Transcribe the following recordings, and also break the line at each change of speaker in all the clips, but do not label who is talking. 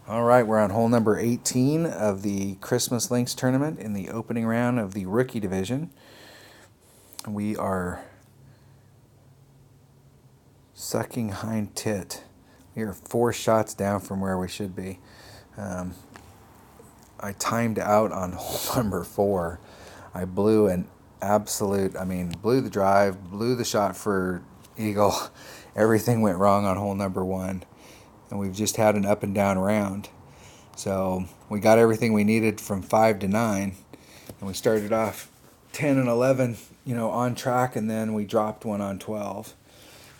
All right, we're on hole number 18 of the Christmas Links tournament in the opening round of the rookie division. We are sucking hind tit. We are 4 shots down from where we should be. I timed out on hole number 4. I blew an blew the drive, blew the shot for eagle. Everything went wrong on hole number 1. And we've just had an up and down round. So we got everything we needed from 5 to 9, and we started off 10 and 11, on track, and then we dropped one on 12,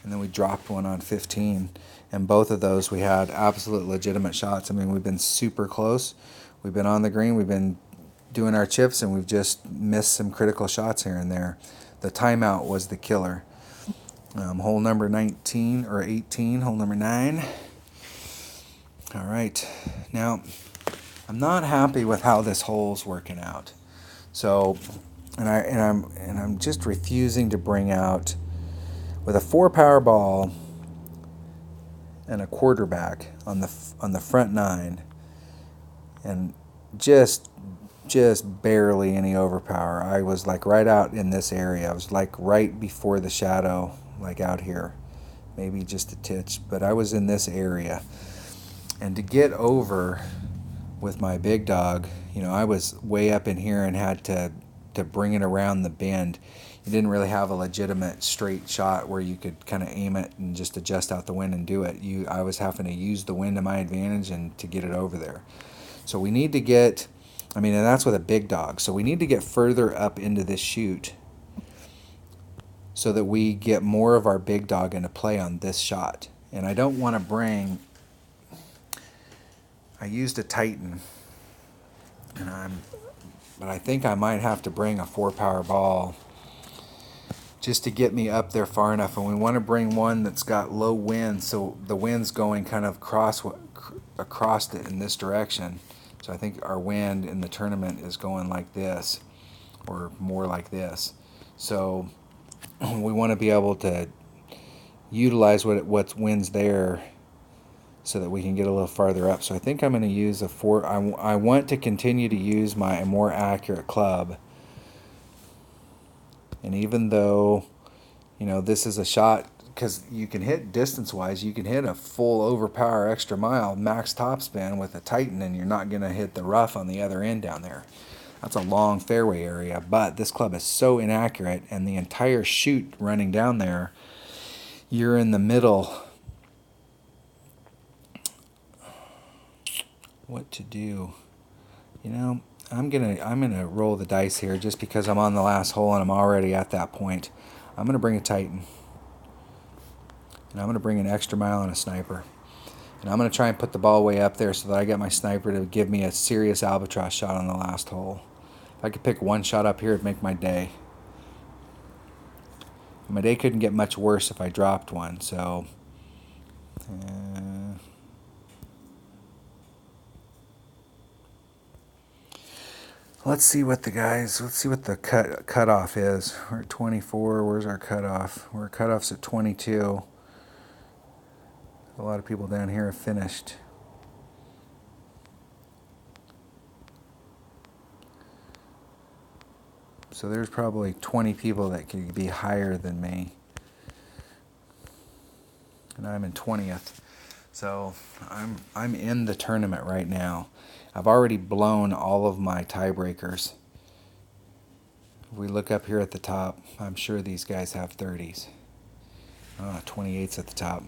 and then we dropped one on 15, and both of those we had absolute legitimate shots. I mean, we've been super close. We've been on the green, we've been doing our chips, and we've just missed some critical shots here and there. The timeout was the killer. Hole number 19 or 18, hole number 9. All right, now I'm not happy with how this hole's working out. So, I'm just refusing to bring out with a 4 power ball and a quarterback on the front 9, and just barely any overpower. I was like right out in this area. I was like right before the shadow, like out here, maybe just a titch, but I was in this area. And to get over with my big dog, I was way up in here and had to bring it around the bend. You didn't really have a legitimate straight shot where you could kind of aim it and just adjust out the wind and do it. I was having to use the wind to my advantage and to get it over there. So we need to get, and that's with a big dog. So we need to get further up into this chute so that we get more of our big dog into play on this shot. And I don't want to bring, I used a Titan, but I think I might have to bring a 4 power ball just to get me up there far enough. And we want to bring one that's got low wind, so the wind's going kind of across it in this direction. So I think our wind in the tournament is going like this, or more like this. So we want to be able to utilize what wind's there so that we can get a little farther up. So I think I'm going to use a 4. I want to continue to use my more accurate club. And even though, this is a shot, because you can hit distance-wise, you can hit a full overpower extra mile max topspin with a Titan, and you're not going to hit the rough on the other end down there. That's a long fairway area, but this club is so inaccurate, and the entire chute running down there, you're in the middle. What to do? I'm gonna roll the dice here just because I'm on the last hole and I'm already at that point. I'm gonna bring a Titan, and I'm gonna bring an extra mile and a sniper, and I'm gonna try and put the ball way up there so that I get my sniper to give me a serious albatross shot on the last hole. If I could pick one shot up here, it'd make my day. My day couldn't get much worse if I dropped one. So. Let's see what the cutoff is. We're at 24. Where's our cutoff? Our cutoff's at 22. A lot of people down here have finished. So there's probably 20 people that could be higher than me. And I'm in 20th. So I'm in the tournament right now. I've already blown all of my tiebreakers. If we look up here at the top, I'm sure these guys have 30s. 28's at the top.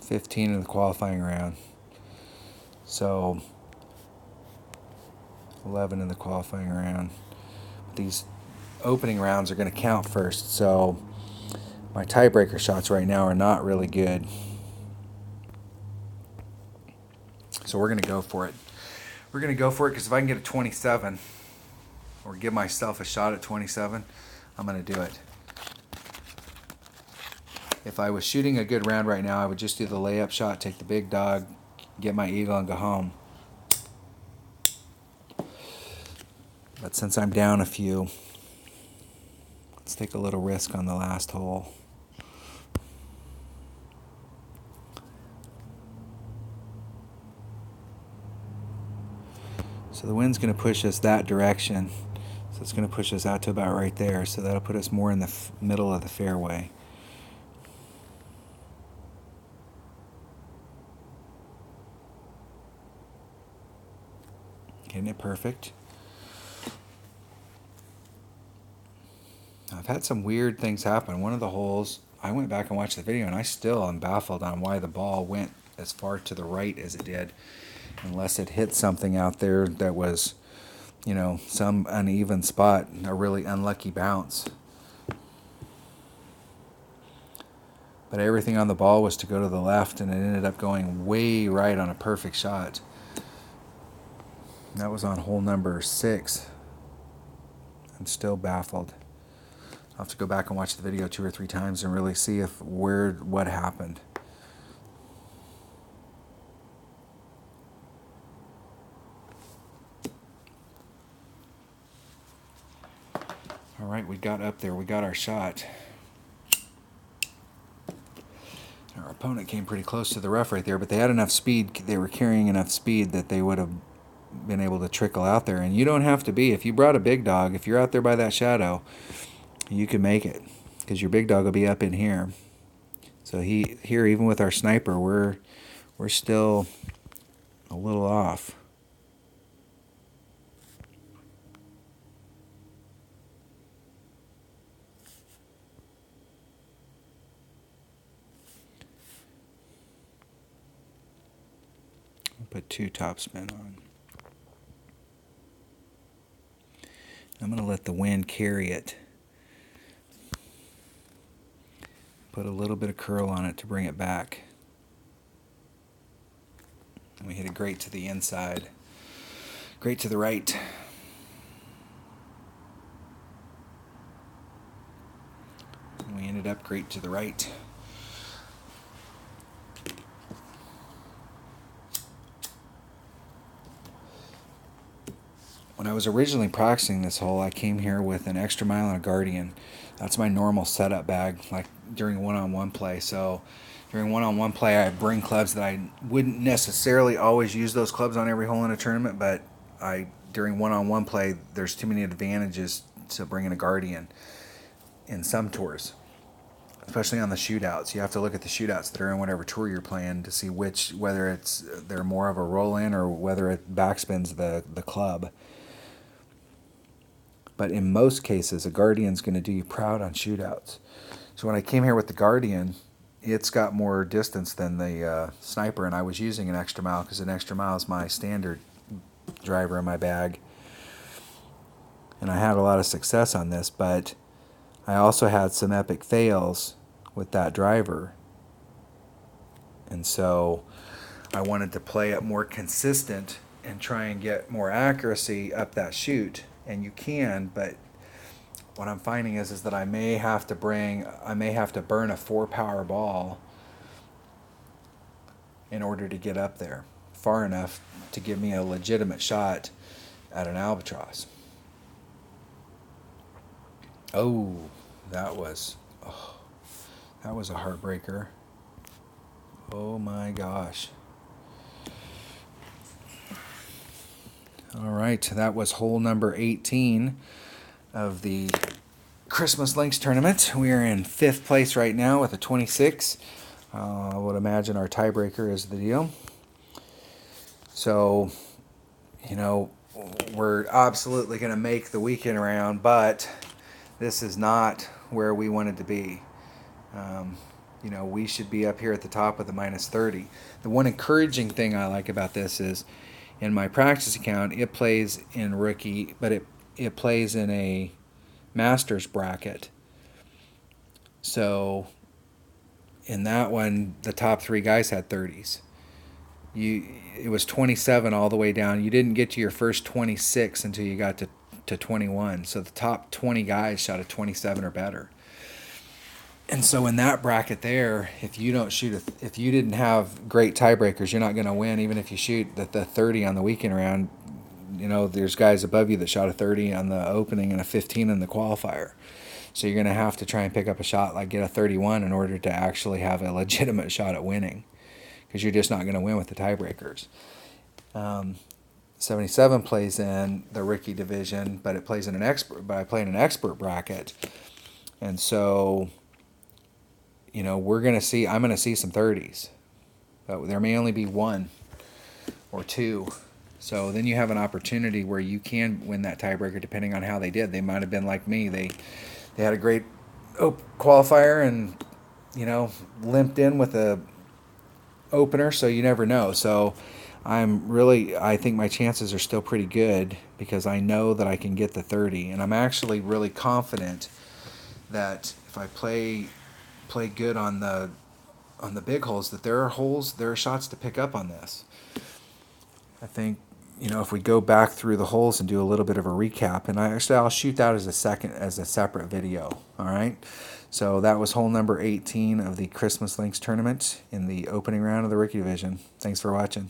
15 in the qualifying round. So 11 in the qualifying round. These opening rounds are going to count first. So my tiebreaker shots right now are not really good. So we're going to go for it. We're going to go for it because if I can get a 27 or give myself a shot at 27, I'm going to do it. If I was shooting a good round right now, I would just do the layup shot, take the big dog, get my eagle, and go home. But since I'm down a few, let's take a little risk on the last hole. So the wind's going to push us that direction. So it's going to push us out to about right there. So that'll put us more in the middle of the fairway. Getting it perfect. I've had some weird things happen. One of the holes, I went back and watched the video, and I still am baffled on why the ball went as far to the right as it did, unless it hit something out there that was, you know, some uneven spot, a really unlucky bounce. But everything on the ball was to go to the left, and it ended up going way right on a perfect shot. That was on hole number 6. I'm still baffled. I'll have to go back and watch the video 2 or 3 times and really see what happened. All right, we got up there. We got our shot. Our opponent came pretty close to the rough right there, but they had enough speed. They were carrying enough speed that they would have been able to trickle out there. And you don't have to be. If you brought a big dog, if you're out there by that shadow, you can make it, because your big dog will be up in here. So here, even with our sniper, we're still a little off. I'll put 2 topspin on. I'm going to let the wind carry it. Put a little bit of curl on it to bring it back. And we hit it great to the inside. Great to the right. And we ended up great to the right. When I was originally practicing this hole, I came here with an Extra Mile and a Guardian. That's my normal setup bag, like during one-on-one play. So during one-on-one play, I bring clubs that I wouldn't necessarily always use those clubs on every hole in a tournament, but during one-on-one play, there's too many advantages to bringing a Guardian in some tours, especially on the shootouts. You have to look at the shootouts that are in whatever tour you're playing to see whether they're more of a roll-in or whether it backspins the club. But in most cases, a Guardian's going to do you proud on shootouts. So when I came here with the Guardian, it's got more distance than the sniper, and I was using an Extra Mile because an Extra Mile is my standard driver in my bag. And I had a lot of success on this, but I also had some epic fails with that driver. And so I wanted to play it more consistent and try and get more accuracy up that chute. And you can, but what I'm finding is that I may have to burn a 4-power ball in order to get up there far enough to give me a legitimate shot at an albatross. Oh, that was a heartbreaker. Oh my gosh. All right, that was hole number 18 of the Christmas Links tournament. We are in 5th place right now with a 26. I would imagine our tiebreaker is the deal. So, you know, we're absolutely going to make the weekend round, but this is not where we wanted to be. You know, we should be up here at the top with a -30. The one encouraging thing I like about this is, in my practice account, it plays in rookie, but it plays in a Masters bracket. So in that one, the top 3 guys had 30s. It was 27 all the way down. You didn't get to your first 26 until you got to 21. So the top 20 guys shot a 27 or better. And so in that bracket there, if you didn't have great tiebreakers, you're not going to win. Even if you shoot the 30 on the weekend round, you know, there's guys above you that shot a 30 on the opening and a 15 in the qualifier. So you're going to have to try and pick up a shot, like get a 31 in order to actually have a legitimate shot at winning, because you're just not going to win with the tiebreakers. 77 plays in the rookie division, but it plays in an expert. But I play in an expert bracket, and so we're gonna see. I'm gonna see some 30s, but there may only be one or two. So then you have an opportunity where you can win that tiebreaker depending on how they did. They might have been like me. They had a great qualifier and limped in with a opener, so you never know. So I think my chances are still pretty good because I know that I can get the 30, and I'm actually really confident that if I play good on the big holes, that there are shots to pick up on this. I think if we go back through the holes and do a little bit of a recap, and I'll shoot that as a separate video. All right. So that was hole number 18 of the Christmas Links tournament in the opening round of the rookie division. Thanks for watching.